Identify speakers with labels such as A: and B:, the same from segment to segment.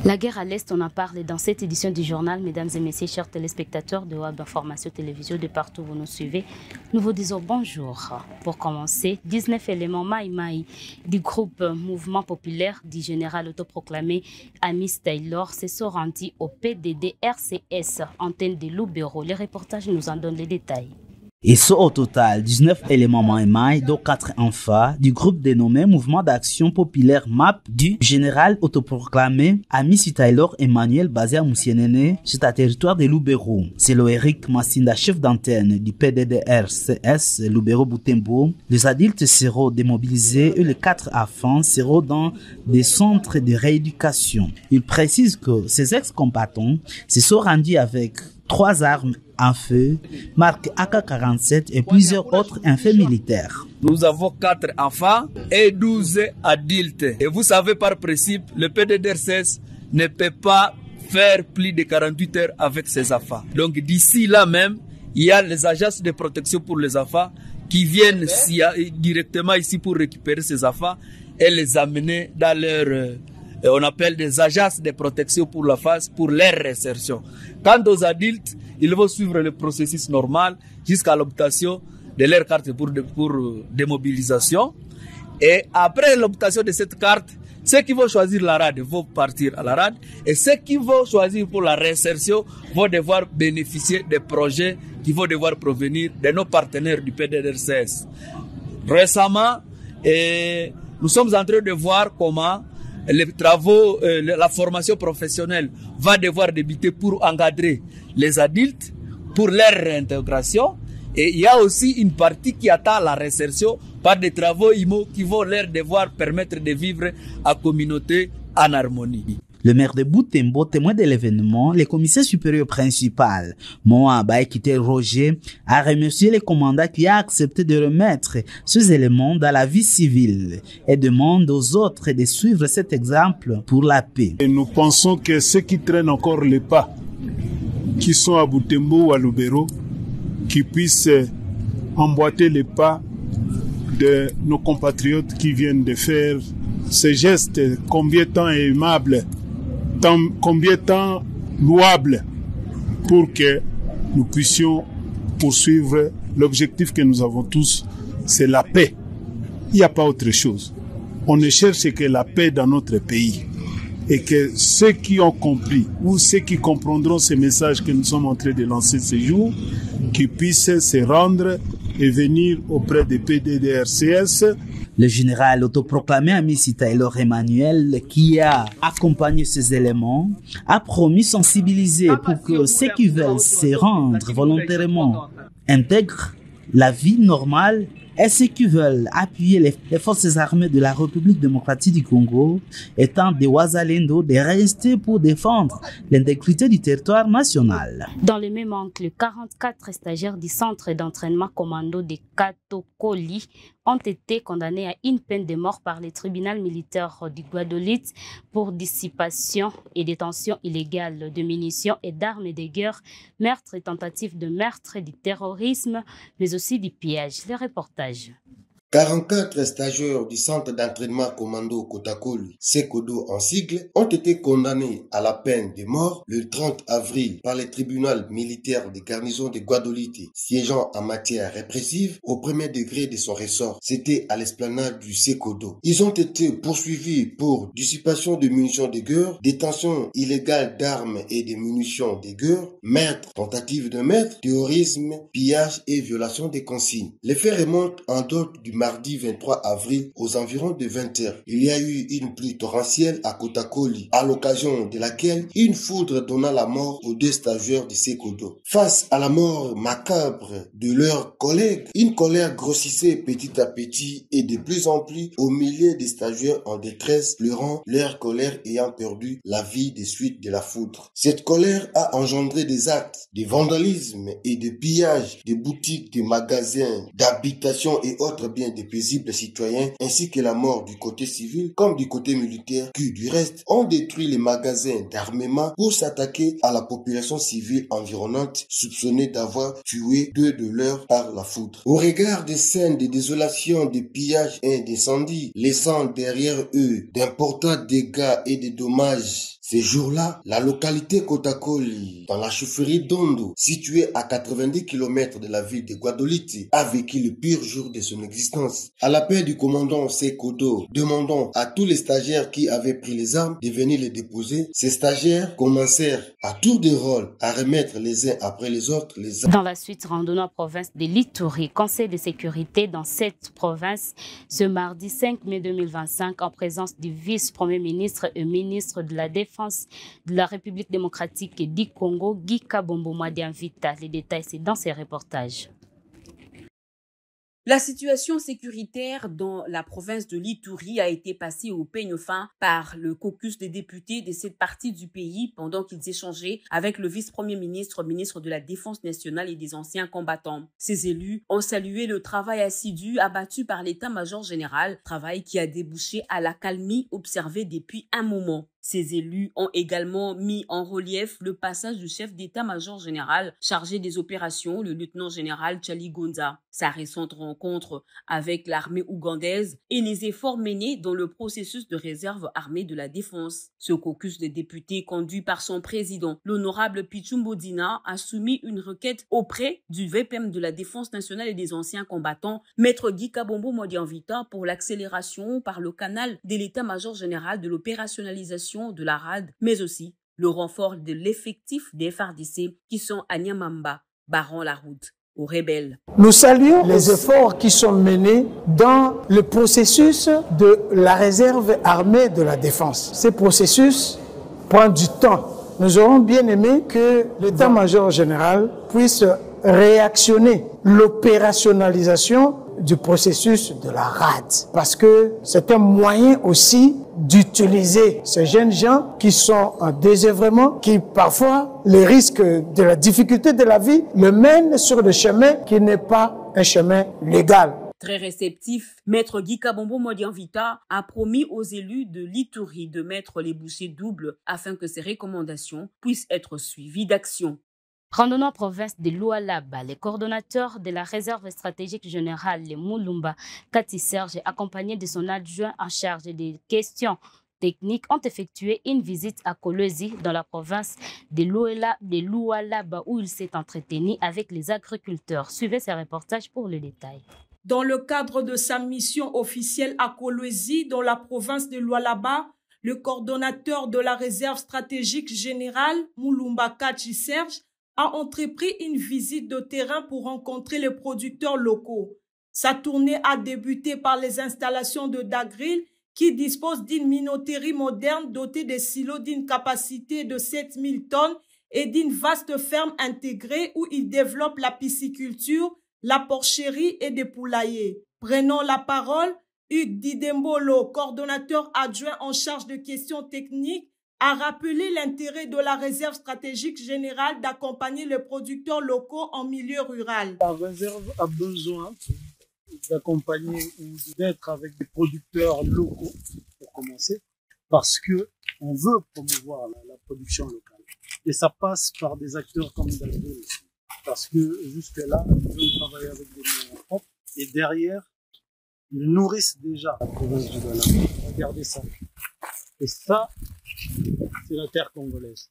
A: La guerre à l'Est, on en parle dans cette édition du journal. Mesdames et messieurs, chers téléspectateurs de Web Information Télévision, de partout où vous nous suivez, nous vous disons bonjour. Pour commencer, 19 éléments Maï du groupe Mouvement Populaire du général autoproclamé Amis Taylor se sont rendus au PDD RCS, antenne de Lubero. Les reportages nous en donnent les détails.
B: Et ce au total, 19 éléments Maïmaï, dont 4 enfants du groupe dénommé Mouvement d'Action Populaire MAP du général autoproclamé Amis Taylor Emmanuel basé à Moussienene, c'est un territoire de Lubero. C'est le Eric Massinda, chef d'antenne du PDDRCS Lubero Butembo. Les adultes seront démobilisés et les 4 enfants seront dans des centres de rééducation. Il précise que ces ex-combattants se sont rendus avec 3 armes en feu, marque AK-47 et plusieurs autres effets militaires.
C: Nous avons 4 enfants et 12 adultes. Et vous savez par principe, le PDDRCS ne peut pas faire plus de 48 heures avec ses enfants. Donc d'ici là même, il y a les agences de protection pour les enfants qui viennent directement ici pour récupérer ces enfants et les amener dans leur... on appelle des agences de protection pour la face, pour leur réinsertion. Quant aux adultes, ils vont suivre le processus normal jusqu'à l'obtention de leur carte pour démobilisation. Et après l'obtention de cette carte, ceux qui vont choisir la RAD vont partir à la RAD et ceux qui vont choisir pour la réinsertion vont devoir bénéficier des projets qui vont devoir provenir de nos partenaires du PDDRCS. Récemment, nous sommes en train de voir comment les travaux, la formation professionnelle va devoir débuter pour encadrer les adultes, pour leur réintégration. Et il y a aussi une partie qui attend la réinsertion par des travaux IMO qui vont leur devoir permettre de vivre en communauté en harmonie.
B: Le maire de Butembo, témoin de l'événement, le commissaire supérieur principal, Moa Baekite Roger, a remercié le commandant qui a accepté de remettre ces éléments dans la vie civile et demande aux autres de suivre cet exemple pour la paix.
D: Et nous pensons que ceux qui traînent encore les pas, qui sont à Butembo ou à Lubero, qui puissent emboîter les pas de nos compatriotes qui viennent de faire ces gestes combien tant aimables, combien tant louable pour que nous puissions poursuivre l'objectif que nous avons tous, c'est la paix. Il n'y a pas autre chose. On ne cherche que la paix dans notre pays. Et que ceux qui ont compris ou ceux qui comprendront ces messages que nous sommes en train de lancer ce jour, qui puissent se rendre et venir auprès des PDDRCS.
B: Le général autoproclamé Amis Taylor Emmanuel, qui a accompagné ces éléments, a promis sensibiliser pour que ceux qui veulent se rendre volontairement intègrent la vie normale et ceux qui veulent appuyer les forces armées de la République démocratique du Congo, étant des Wazalendo, de rester pour défendre l'intégrité du territoire national.
A: Dans le même angle, 44 stagiaires du centre d'entraînement commando de Katokoli ont été condamnés à une peine de mort par le tribunal militaire du Guadeloupe pour dissipation et détention illégale de munitions et d'armes de guerre, meurtre et tentative de meurtre, du terrorisme, mais aussi du pillage. Les reportages.
E: 44 stagiaires du centre d'entraînement commando Kotakoli, Sekodo en sigle, ont été condamnés à la peine de mort le 30 avril par le tribunal militaire de garnison de Guadeloupe, siégeant en matière répressive au premier degré de son ressort. C'était à l'esplanade du Sekodo. Ils ont été poursuivis pour dissipation de munitions de guerre, détention illégale d'armes et de munitions de guerre, meurtre, tentative de meurtre, terrorisme, pillage et violation des consignes. Les faits remontent en date du mardi 23 avril aux environs de 20h. Il y a eu une pluie torrentielle à Kotakoli, à l'occasion de laquelle une foudre donna la mort aux 2 stagiaires du Sekodo. Face à la mort macabre de leurs collègues, une colère grossissait petit à petit et de plus en plus aux milliers de stagiaires en détresse, pleurant leur colère ayant perdu la vie des suites de la foudre. Cette colère a engendré des actes de vandalisme et de pillage de boutiques, de magasins, d'habitations et autres biens des paisibles citoyens, ainsi que la mort du côté civil comme du côté militaire qui, du reste, ont détruit les magasins d'armement pour s'attaquer à la population civile environnante soupçonnée d'avoir tué 2 de leurs par la foudre. Au regard des scènes de désolation, de pillage et d'incendie, laissant derrière eux d'importants dégâts et des dommages Ces jours-là, la localité Kotakoli, dans la chaufferie d'Ondo, située à 90 km de la ville de Guadoliti, a vécu le pire jour de son existence. À l'appel du commandant Sekodo, demandant à tous les stagiaires qui avaient pris les armes de venir les déposer, ces stagiaires commencèrent à tour de rôle à remettre les uns après les autres les armes.
A: Dans la suite, rendons en province de l'Ituri, Conseil de sécurité dans cette province ce mardi 5 mai 2025 en présence du vice-premier ministre et ministre de la Défense de la République démocratique du Congo, Guy Kabombo Madianvita. Les détails, c'est dans ces reportages.
F: La situation sécuritaire dans la province de l'Ituri a été passée au peigne fin par le caucus des députés de cette partie du pays pendant qu'ils échangeaient avec le vice-premier ministre, ministre de la Défense nationale et des anciens combattants. Ces élus ont salué le travail assidu abattu par l'état-major général, travail qui a débouché à l'accalmie observée depuis un moment. Ces élus ont également mis en relief le passage du chef d'état-major général chargé des opérations, le lieutenant-général Charlie Gonza, sa récente rencontre avec l'armée ougandaise et les efforts menés dans le processus de réserve armée de la défense. Ce caucus de députés conduit par son président, l'honorable Pichumbo Dina, a soumis une requête auprès du VPM de la Défense nationale et des anciens combattants, Maître Guy Kabombo Modianvita, pour l'accélération par le canal de l'état-major général de l'opérationnalisation de la RAD, mais aussi le renfort de l'effectif des FARDC qui sont à Niamamba, barrant la route aux rebelles.
G: Nous saluons les efforts qui sont menés dans le processus de la réserve armée de la défense. Ce processus prend du temps. Nous aurons bien aimé que l'état-major général puisse réactionner l'opérationnalisation du processus de la RAD, parce que c'est un moyen aussi d'utiliser ces jeunes gens qui sont en désœuvrement, qui parfois les risques de la difficulté de la vie le mènent sur le chemin qui n'est pas un chemin légal.
F: Très réceptif, Maître Guy Kabombo Modianvita a promis aux élus de l'Ituri de mettre les bouchées doubles afin que ces recommandations puissent être suivies d'action.
A: Rendons en province de Lualaba, les coordonnateurs de la réserve stratégique générale, les Moulumba, Kati Serge, accompagnés de son adjoint en charge des questions techniques, ont effectué une visite à Kolwezi dans la province de Lualaba où il s'est entretenu avec les agriculteurs. Suivez ces reportages pour le détail.
H: Dans le cadre de sa mission officielle à Kolwezi, dans la province de Lualaba, le coordonnateur de la réserve stratégique générale, Moulumba Kati Serge, a entrepris une visite de terrain pour rencontrer les producteurs locaux. Sa tournée a débuté par les installations de Dagril, qui dispose d'une minoterie moderne dotée de silos d'une capacité de 7000 tonnes et d'une vaste ferme intégrée où il développe la pisciculture, la porcherie et des poulaillers. Prenant la parole, Hugues Didembolo, coordonnateur adjoint en charge de questions techniques, a rappelé l'intérêt de la réserve stratégique générale d'accompagner les producteurs locaux en milieu rural.
I: La réserve a besoin d'accompagner ou d'être avec des producteurs locaux, pour commencer, parce que on veut promouvoir la production locale. Et ça passe par des acteurs comme Dagril, parce que jusque-là, ils ont travaillé avec des moyens propres, et derrière, ils nourrissent déjà la province du Ghana. Regardez ça. Et ça, c'est la terre congolaise.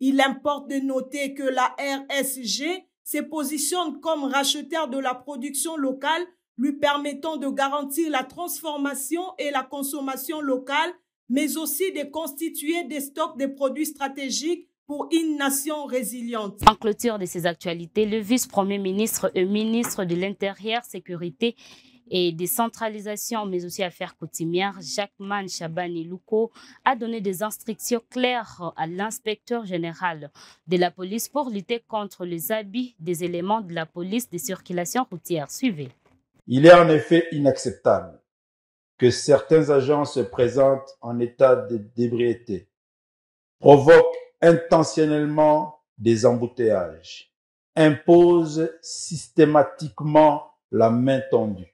H: Il importe de noter que la RSG se positionne comme racheteur de la production locale, lui permettant de garantir la transformation et la consommation locale, mais aussi de constituer des stocks de produits stratégiques pour une nation résiliente.
A: En clôture de ces actualités, le vice-premier ministre et ministre de l'Intérieur, Sécurité et décentralisation, mais aussi affaires coutumières, Jacqueman Chabani Louko, a donné des instructions claires à l'inspecteur général de la police pour lutter contre les abus des éléments de la police de circulation routière. Suivez.
J: Il est en effet inacceptable que certains agents se présentent en état d'ébriété, provoquent intentionnellement des embouteillages, imposent systématiquement la main tendue,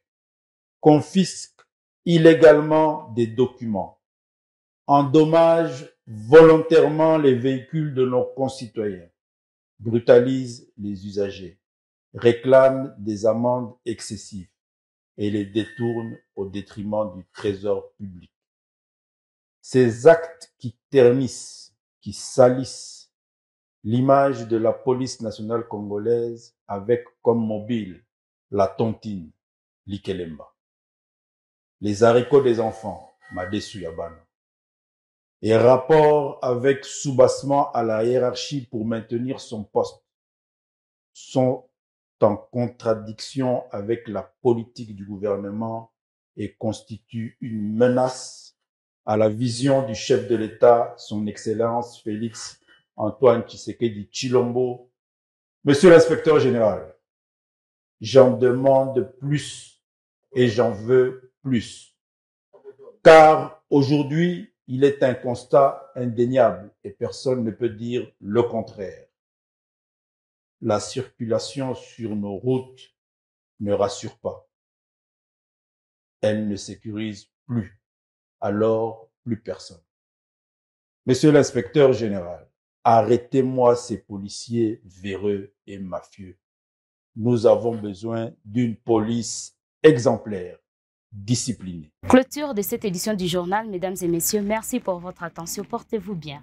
J: confisquent illégalement des documents, endommagent volontairement les véhicules de nos concitoyens, brutalisent les usagers, réclament des amendes excessives et les détournent au détriment du trésor public. Ces actes qui ternissent, qui salissent l'image de la police nationale congolaise avec comme mobile la tontine, l'Ikelemba, les haricots des enfants, Madesu Yabana, et rapport avec soubassement à la hiérarchie pour maintenir son poste sont en contradiction avec la politique du gouvernement et constituent une menace à la vision du chef de l'État, son Excellence Félix Antoine Tshisekedi Tshilombo. Monsieur l'inspecteur général, j'en demande plus et j'en veux plus. Car aujourd'hui, il est un constat indéniable et personne ne peut dire le contraire. La circulation sur nos routes ne rassure pas. Elle ne sécurise plus. Alors, plus personne. Monsieur l'inspecteur général, arrêtez-moi ces policiers véreux et mafieux. Nous avons besoin d'une police exemplaire, disciplinée.
A: Clôture de cette édition du journal, mesdames et messieurs. Merci pour votre attention. Portez-vous bien.